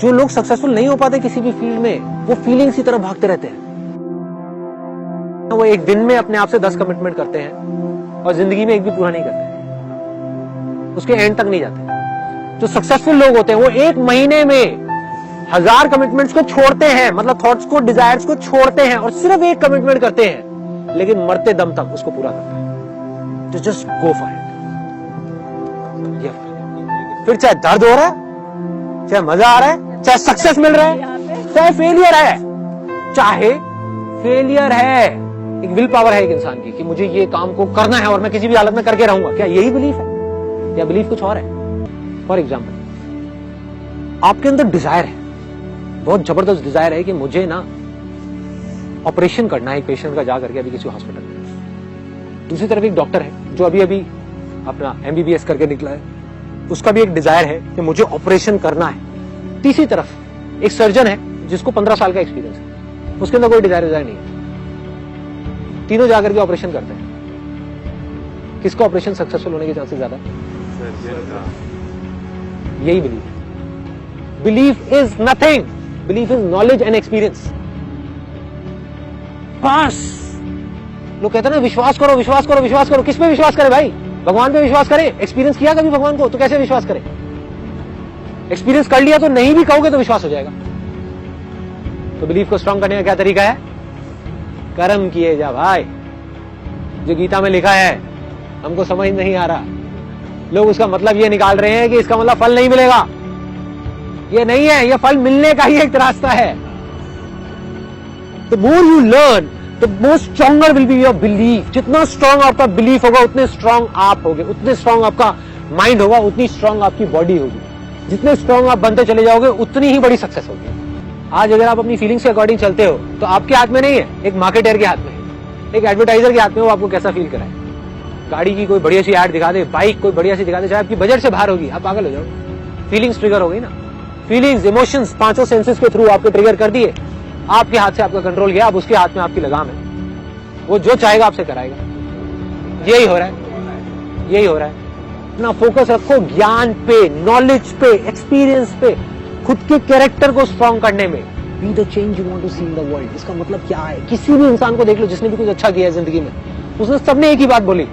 जो लोग सक्सेसफुल नहीं हो पाते किसी भी फील्ड में, वो फीलिंग्स की तरफ भागते रहते हैं। वो एक दिन में अपने आप से 10 कमिटमेंट करते हैं और जिंदगी में एक भी पूरा नहीं करते, उसके एंड तक नहीं जाते। जो सक्सेसफुल लोग होते हैं वो एक महीने में 1000 कमिटमेंट्स को छोड़ते हैं, मतलब थॉट्स को, डिजायर्स को छोड़ते हैं और सिर्फ एक कमिटमेंट करते हैं, लेकिन मरते दम तक उसको पूरा करते हैं। तो जस्ट गो फॉर इट। फिर चाहे दर्द हो रहा है, चाहे मजा आ रहा है, चाहे सक्सेस मिल रहा है, चाहे फेलियर है, एक विल पावर है एक इंसान की कि मुझे ये काम को करना है और मैं किसी भी हालत में करके रहूंगा। क्या यही बिलीफ है या बिलीफ कुछ और है? फॉर एग्जाम्पल, आपके अंदर डिजायर है, बहुत जबरदस्त डिजायर है कि मुझे ना ऑपरेशन करना है एक पेशेंट का, जा करके अभी किसी हॉस्पिटल में। दूसरी तरफ एक डॉक्टर है जो अभी अभी अपना MBBS करके निकला है, उसका भी एक डिजायर है कि मुझे ऑपरेशन करना है। तीसरी तरफ एक सर्जन है जिसको 15 साल का एक्सपीरियंस है, उसके अंदर कोई डिजायर नहीं है। तीनों जाकर के ऑपरेशन करते हैं। किसका ऑपरेशन सक्सेसफुल होने के चांसेस ज्यादा है? यही belief. Belief is nothing, belief is knowledge and experience. बस लोग कहते हैं ना विश्वास करो, विश्वास करो, विश्वास करो। किस पे विश्वास करे भाई? भगवान पे विश्वास करे? एक्सपीरियंस किया कभी भगवान को? तो कैसे विश्वास करे? एक्सपीरियंस कर लिया तो नहीं भी कहोगे तो विश्वास हो जाएगा। तो बिलीफ को स्ट्रांग करने का क्या तरीका है? कर्म किए जा भाई। जो गीता में लिखा है हमको समझ नहीं आ रहा, लोग उसका मतलब ये निकाल रहे हैं कि इसका मतलब फल नहीं मिलेगा। ये नहीं है, ये फल मिलने का ही एक रास्ता है। The more you learn, the more stronger will be your belief. जितना स्ट्रॉन्ग आपका बिलीफ होगा उतने स्ट्रॉन्ग आप होगे, उतने स्ट्रॉन्ग आपका माइंड होगा, उतनी स्ट्रॉन्ग आपकी बॉडी होगी। जितने स्ट्रॉन्ग आप बनते चले जाओगे उतनी ही बड़ी सक्सेस होगी। आज अगर आप अपनी फीलिंग्स के अकॉर्डिंग चलते हो तो आपके हाथ में नहीं है, एक मार्केटर के हाथ में है, एक एडवर्टाइजर के हाथ में, वो आपको कैसा फील कराए। गाड़ी की कोई बढ़िया सी ऐड दिखा दे, बाइक कोई बढ़िया सी दिखा दे, चाहे आपकी बजट से बाहर होगी, आप पागल हो जाओगे। फीलिंग्स ट्रिगर हो गई ना। फीलिंग्स, इमोशंस पांचों सेंसेस के थ्रू आपको ट्रिगर कर दिए, आपके हाथ से आपका कंट्रोल गया, अब उसके हाथ में आपकी लगाम है, वो जो चाहेगा आपसे कराएगा। यही हो रहा है, यही हो रहा है। अपना फोकस रखो ज्ञान पे, नॉलेज पे, एक्सपीरियंस पे, खुद के कैरेक्टर को स्ट्रॉन्ग करने में। Be the change you want to see in the world. इसका मतलब क्या है? किसी भी इंसान को देख लो जिसने भी कुछ अच्छा किया है जिंदगी में, उसने सबने एक ही बात बोली,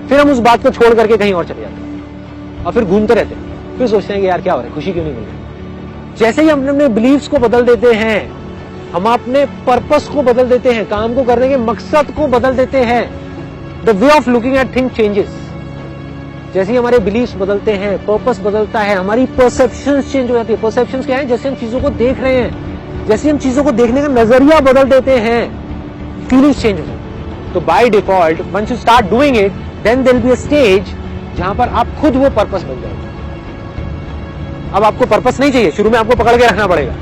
फिर हम उस बात को छोड़ करके कहीं और चले जाते हैं और फिर घूमते रहते हैं, फिर सोचते हैं कि यार क्या हो रहा है, खुशी क्यों नहीं मिल रही। जैसे ही हम अपने बिलीव्स को बदल देते हैं, हम अपने पर्पस को बदल देते हैं, काम को करने के मकसद को बदल देते हैं, the way of looking at things changes. जैसे ही हमारे बिलीव्स बदलते हैं, पर्पस बदलता है, हमारी परसेप्शंस चेंज हो जाती है। परसेप्शंस क्या है? जैसे हम चीजों को देख रहे हैं, जैसे हम चीजों को देखने का नजरिया बदल देते हैं, फीलिंग्स चेंज हो जाती है। तो by default once you start doing it, then there will be a stage जहां पर आप खुद वो पर्पस बन जाओगे। अब आपको पर्पस नहीं चाहिए, शुरू में आपको पकड़ के रखना पड़ेगा।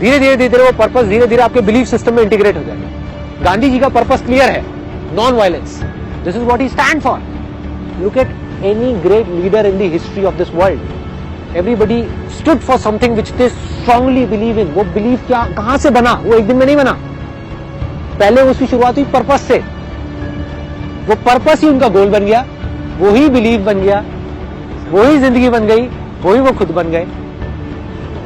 धीरे धीरे धीरे वो पर्पस धीरे धीरे आपके बिलीफ सिस्टम में इंटीग्रेट हो जाएगा। गांधी जी का पर्पस क्लियर है, non violence. This is what he stand for. Look at any great leader in the history of this world, everybody stood for something which they strongly believe in. वो believe क्या, कहां से बना? वो एक दिन में नहीं बना, पहले उसकी शुरुआत हुई पर्पस से। वो पर्पस ही उनका गोल बन गया, वही बिलीव बन गया, वही जिंदगी बन गई, वही वो खुद बन गए,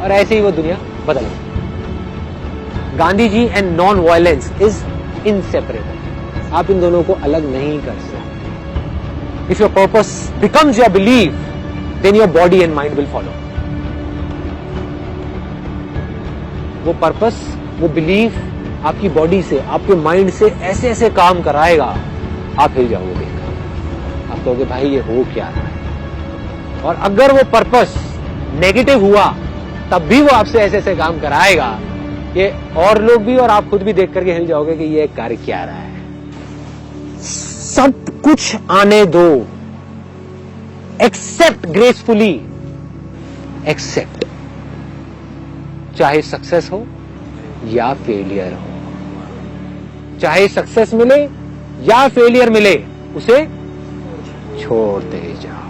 और ऐसे ही वो दुनिया बदल गई। Gandhi ji and non violence is inseparable. आप इन दोनों को अलग नहीं कर सकते। If your purpose becomes your believe, then your body and mind will follow. वो पर्पस, वो बिलीव आपकी बॉडी से, आपके माइंड से ऐसे ऐसे काम कराएगा, आप हिल जाओगे देखकर। आप कहोगे भाई ये हो क्या रहा है। और अगर वो पर्पस नेगेटिव हुआ तब भी वो आपसे ऐसे ऐसे काम कराएगा कि और लोग भी और आप खुद भी देख करके हिल जाओगे कि ये कार्य क्या रहा है। सब कुछ आने दो, एक्सेप्ट ग्रेसफुली, एक्सेप्ट। चाहे सक्सेस हो या फेलियर हो, चाहे सक्सेस मिले या फेलियर मिले, उसे छोड़ते जाओ।